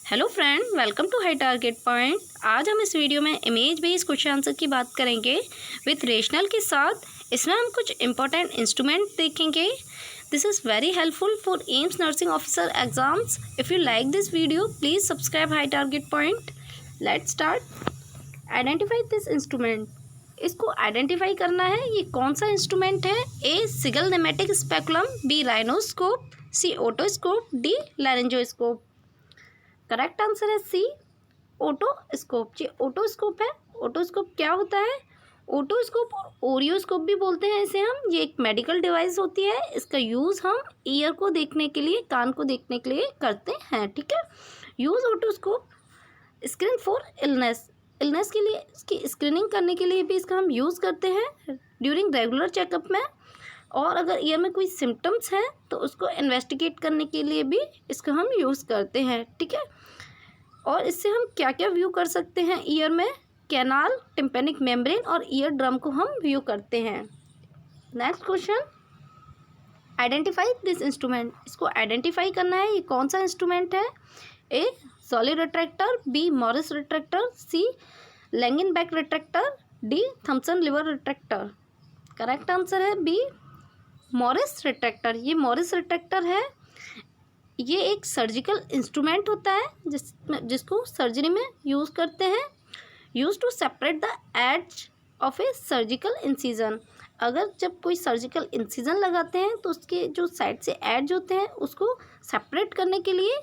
Hello friend, welcome to high target point. आज हम इस वीडियो में इमेज बेस्ड क्वेश्चन आंसर की बात करेंगे विथ रेशनल के साथ। इसमें हम कुछ इंपॉर्टेंट इंस्ट्रूमेंट देखेंगे। This is very helpful for AIIMS nursing officer exams. If you like this video please subscribe high target point. Let's start. Identify this instrument. इसको आइडेंटिफाई करना है, ये कौन सा इंस्ट्रूमेंट है। ए सिगल नेमेटिक स्पेकुलम, बी राइनोस्कोप, सी ओटोस्कोप, डी लैरिंजोस्कोप। करेक्ट आंसर है सी otoscope. ये otoscope है। ओटोस्कोप क्या होता है? ओटोस्कोप और ओरियोस्कोप भी बोलते हैं इसे हम। ये एक मेडिकल डिवाइस होती है। इसका यूज़ हम ईयर को देखने के लिए, कान को देखने के लिए करते हैं। ठीक है। Use otoscope screen for illness के लिए, इसकी स्क्रीनिंग करने के लिए भी इसका हम यूज़ करते हैं ड्यूरिंग रेगुलर चेकअप में। और अगर ईयर में कोई सिम्टम्स हैं तो उसको इन्वेस्टिगेट करने के लिए भी इसका हम यूज़ करते हैं। ठीक है। और इससे हम क्या क्या व्यू कर सकते हैं ईयर में? कैनाल, टिम्पेनिक मेम्ब्रेन और ईयर ड्रम को हम व्यू करते हैं। Next question, identify this instrument. इसको आइडेंटिफाई करना है, ये कौन सा इंस्ट्रूमेंट है। A Solly retractor, B Morris retractor, C Langenbeck retractor, D Thomson liver retractor. Correct answer है बी मॉरिस रिट्रैक्टर। ये मॉरिस रिट्रैक्टर है। ये एक सर्जिकल इंस्ट्रूमेंट होता है जिसको सर्जरी में यूज़ करते हैं। Use to separate the edge of a surgical incision. अगर जब कोई सर्जिकल इंसिजन लगाते हैं तो उसके जो साइड से एज होते हैं उसको सेपरेट करने के लिए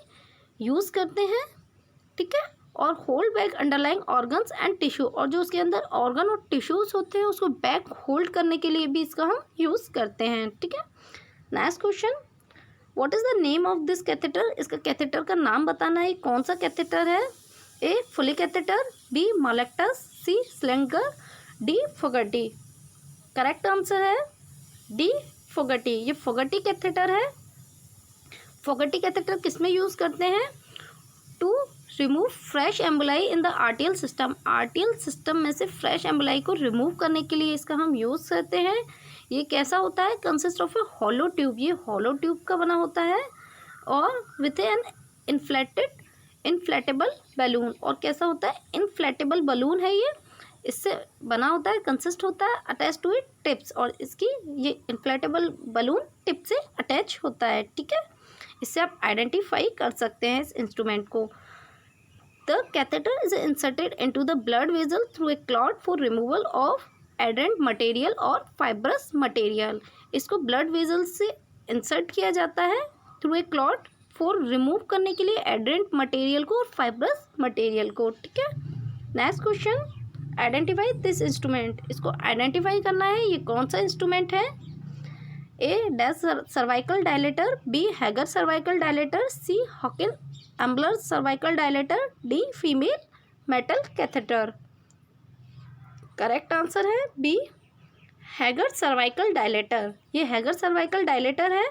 यूज़ करते हैं। ठीक है। और hold back underlying organs and tissue, और जो उसके अंदर ऑर्गन और टिश्यूज होते हैं उसको बैक होल्ड करने के लिए भी इसका हम यूज़ करते हैं। ठीक है। Next question, what is the name of this catheter. इसका कैथेटर का नाम बताना है, कौन सा कैथेटर है। ए फुली कैथेटर, बी मोलेक्टस, सी स्लेंगर, डी फोगटी। करेक्ट आंसर है डी फोगटी। ये फोगटी कैथेटर है। फोगटी कैथेटर किस में यूज़ करते हैं? To remove fresh emboli in the arterial system. Arterial system में से फ्रेश एम्बुलाई को रिमूव करने के लिए इसका हम यूज़ करते हैं। ये कैसा होता है? Consist of A hollow tube. ये हॉलो ट्यूब का बना होता है और विथ एन इन्फ्लेटेबल बैलून। और कैसा होता है? इन्फ्लेटेबल बैलून है ये, इससे बना होता है, कंसिस्ट होता है अटैच टू इट टिप्स, और इसकी ये इन्फ्लेटेबल बैलून टिप से अटैच होता है। ठीक है। इससे आप आइडेंटिफाई कर सकते हैं इस इंस्ट्रूमेंट को। The catheter is inserted into the blood vessel through a clot for removal of adherent material और फाइब्रस मटेरियल। इसको ब्लड वेसल से इंसर्ट किया जाता है through a clot for remove करने के लिए एडेंट मटेरियल को और फाइब्रस मटेरियल को। ठीक है। Next question, identify this instrument. इसको आइडेंटिफाई करना है, ये कौन सा इंस्ट्रूमेंट है। A dash cervical dilator, B Hegar cervical dilator, C Hawkin Ambler cervical dilator, D female metal catheter. Correct answer है बी हैगर सर्वाइकल डायलेटर। ये हैगर सर्वाइकल डायलेटर है।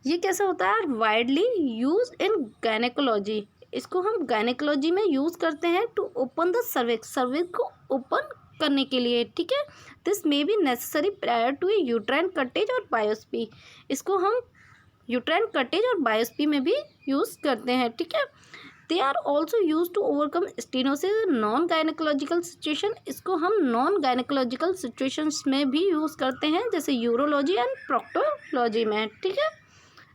ये कैसा होता है? Widely use in gynaecology. इसको हम गायनेकोलॉजी में यूज़ करते हैं to open the cervix. Cervix को ओपन करने के लिए। ठीक है। This may be necessary prior to a uterine curettage और बायोस्पी। इसको हम यूट्राइन कटेज और बायोस्पी में भी यूज़ करते हैं। ठीक है। They are also use to overcome stenosis non gynaecological situation. इसको हम नॉन गायनेकोलॉजिकल सिचुएशंस में भी यूज़ करते हैं, जैसे यूरोलॉजी एंड प्रोक्टोलॉजी में। ठीक है।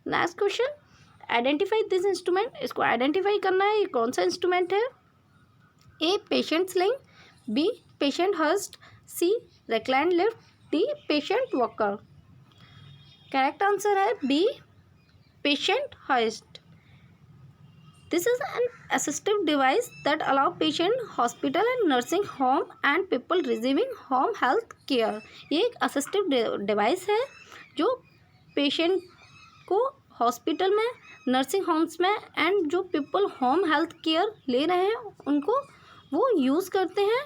Next question, identify this instrument. इसको आइडेंटिफाई करना है, ये कौन सा इंस्ट्रूमेंट है। A patient sling, B patient Hurst, C recline lift, D patient walker. Correct answer है B patient Hurst. This is an assistive device that allow patient, hospital and nursing home and people receiving home health care। ये एक assistive device है जो patient को hospital में, nursing homes में and जो people home health care ले रहे हैं उनको वो यूज़ करते हैं।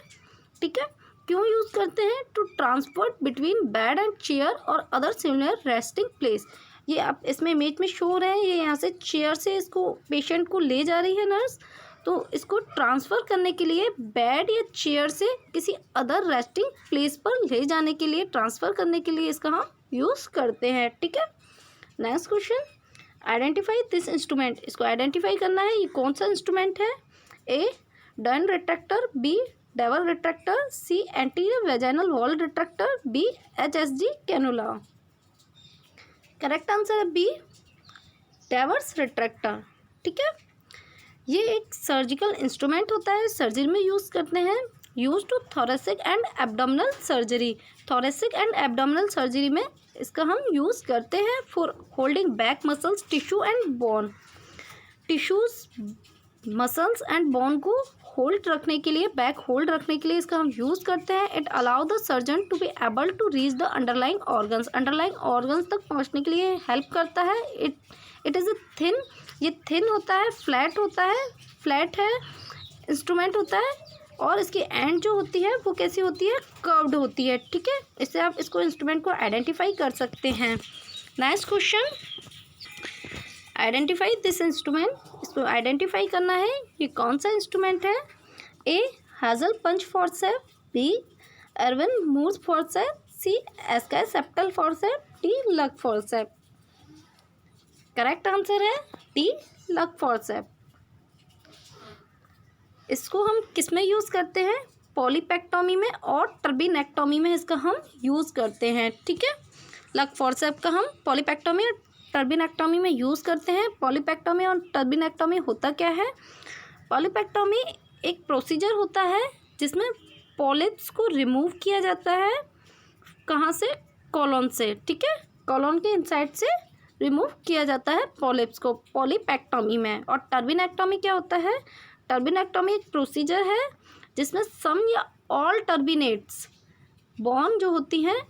ठीक है। क्यों यूज़ करते हैं? To transport between bed and chair और अदर सिमिलर रेस्टिंग प्लेस। ये आप इसमें इमेज में शो हो रहे हैं, ये यहाँ से चेयर से इसको पेशेंट को ले जा रही है नर्स, तो इसको ट्रांसफ़र करने के लिए बेड या चेयर से किसी अदर रेस्टिंग प्लेस पर ले जाने के लिए, ट्रांसफ़र करने के लिए इसका हम यूज़ करते हैं। ठीक है। Next question, identify this instrument, इसको आइडेंटिफाई करना है ये कौन सा इंस्ट्रूमेंट है। A Doyen retractor, B Deaver retractor, C anterior vaginal wall retractor, D HSG cannula. Correct answer है बी डेवर्स रिट्रैक्टर। ठीक है, ये एक सर्जिकल इंस्ट्रूमेंट होता है, सर्जरी में यूज़ करते हैं, use to thoracic and abdominal surgery. Thoracic and abdominal surgery में इसका हम यूज़ करते हैं for holding back muscles, tissue and bone. Tissues, muscles and bone को होल्ड रखने के लिए, बैक होल्ड रखने के लिए इसका हम यूज़ करते हैं। It allow the surgeon to be able to reach the underlying organs, underlying organs तक पहुंचने के लिए हेल्प करता है। इट इज़ ए थिन, ये थिन होता है, फ्लैट होता है, फ्लैट है इंस्ट्रूमेंट होता है, और इसकी एंड जो होती है वो कैसी होती है, कर्व्ड होती है। ठीक है, इससे आप इसको इंस्ट्रूमेंट को आइडेंटिफाई कर सकते हैं। Next question, identify this instrument, इसको आइडेंटिफाई करना है ये कौन सा इंस्ट्रूमेंट है। A Hajek punch forcep, B Irwin Moore's forcep, C Asch septal forcep, D Luc forcep. Correct answer है डी लग फॉर्सेप। इसको हम किस में यूज़ करते हैं, पॉलीपेक्टोमी में और टर्बिनेक्टोमी में इसका हम यूज़ करते हैं। ठीक है, लग फॉर्सेप का हम पॉलीपेक्टोमी और टर्बिनेक्टोमी में यूज़ करते हैं। पॉलीपेक्टोमी और टर्बिनेक्टोमी होता क्या है, पॉलीपेक्टोमी एक प्रोसीजर होता है जिसमें पॉलिप्स को रिमूव किया जाता है, कहाँ से, कॉलोन से। ठीक है, कॉलोन के इनसाइड से रिमूव किया जाता है पॉलिप्स को पॉलीपेक्टोमी में। और टर्बिनेक्टोमी क्या होता है, टर्बिनेक्टोमी एक प्रोसीजर है जिसमें सम या ऑल टर्बिनेट्स, बोन जो होती हैं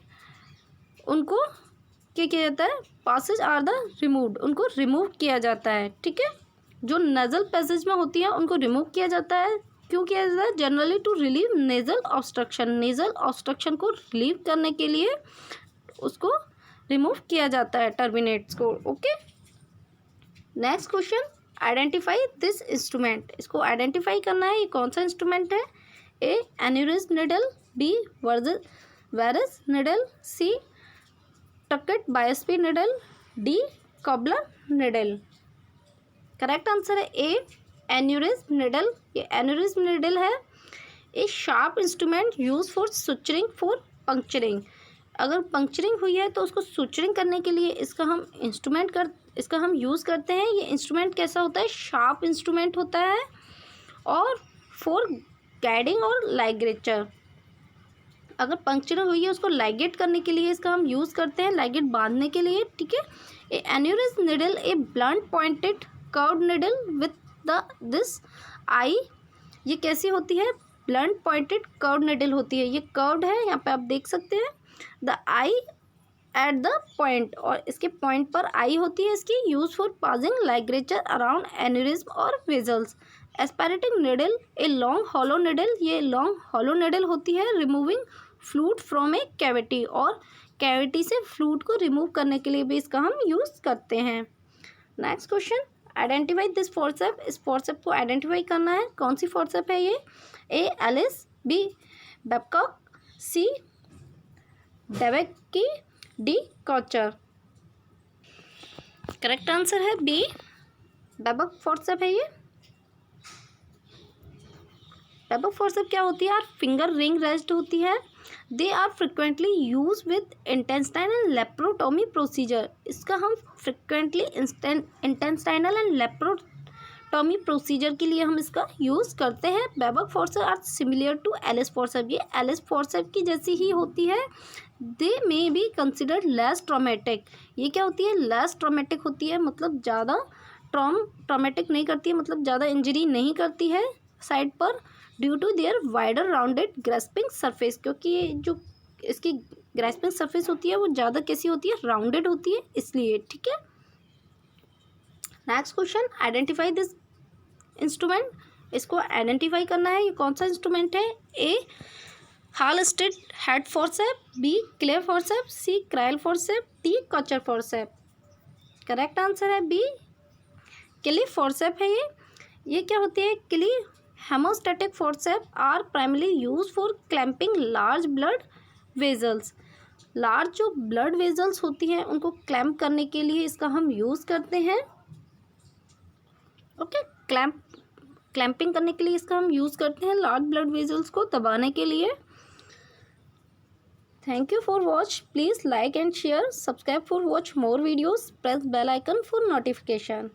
उनको क्या किया जाता है, पासेज आर द रिमूव्ड, उनको रिमूव किया जाता है। ठीक है, जो नेजल पैसेज में होती है उनको रिमूव किया जाता है। क्यों किया जाता है, generally to relieve nasal obstruction, nasal obstruction को रिलीव करने के लिए उसको रिमूव किया जाता है टर्बिनेट्स को। Okay, next question, identify this instrument, इसको आइडेंटिफाई करना है ये कौन सा इंस्ट्रूमेंट है। ए aneurysm needle, B Veress needle, C Trucut biopsy needle, D Cobbler needle. Correct answer है ए एन्यूरिज्म निडल। ये एन्यूरिज्म निडल है a sharp instrument use for suturing, for puncturing. अगर पंक्चरिंग हुई है तो उसको सुचरिंग करने के लिए इसका हम यूज़ करते हैं। ये इंस्ट्रूमेंट कैसा होता है, शार्प इंस्ट्रूमेंट होता है, और फॉर गाइडिंग और लाइगेचर। अगर पंक्चर हुई है उसको लाइगेट करने के लिए इसका हम यूज़ करते हैं, लाइगेट बांधने के लिए। ठीक है, ए aneurysm needle a blunt pointed curved needle with this eye. ये कैसी होती है, ब्लंट पॉइंटेड कर्व्ड निडल होती है। ये कर्व्ड है, यहाँ पे आप देख सकते हैं, the eye at the point, और इसके पॉइंट पर आई होती है इसकी, use for passing ligature around aneurysm और vessels. Aspirating needle a long hollow needle, ये लॉन्ग हॉलो निडल होती है removing fluid from a cavity, और कैविटी से फ्लूइड को रिमूव करने के लिए भी इसका हम यूज़ करते हैं। Next question, identify this forcep, इस फोर्सेप को आइडेंटिफाई करना है कौन सी फोर्सेप है ये। ए एलिस, बी बेबकॉक, सी डेवेकी, डी कॉचर। करेक्ट आंसर है बी बेबक फोर्सेप है ये। बेबक फोर्सेप क्या होती है यार, फिंगर रिंग रेस्ट होती है। They are frequently use with intestinal laparotomy procedure. इसका हम frequently intestinal and laparotomy procedure के लिए हम इसका यूज़ करते हैं। Babcock forcep are similar to Allis forcep, ये एलिस फोर्सेप की जैसी ही होती है। They may be considered less traumatic, ये क्या होती है, लेस ट्रॉमेटिक होती है, मतलब ज़्यादा ट्रॉमेटिक नहीं करती है, मतलब ज़्यादा इंजरी नहीं करती है साइड पर, due to their wider rounded grasping surface, क्योंकि ये जो इसकी ग्रेस्पिंग सरफेस होती है वो ज़्यादा कैसी होती है, राउंडेड होती है, इसलिए। ठीक है, next question, identify this instrument, इसको आइडेंटिफाई करना है ये कौन सा इंस्ट्रूमेंट है। A Halsted head forcep, B Kelly forcep, C Crile forcep, D Kocher forcep. Correct answer है बी क्ली फोर्सेप है ये क्या होती है, Kelly hemostatic forcep are primary use for clamping large blood vessels. Large जो blood vessels होती हैं उनको क्लैम्प करने के लिए इसका हम यूज़ करते हैं। ओके, क्लैम्पिंग करने के लिए इसका हम यूज़ करते हैं, लार्ज ब्लड वेजल्स को दबाने के लिए। Thank you for watch. Please like and share. Subscribe for watch more videos. Press bell icon for notification.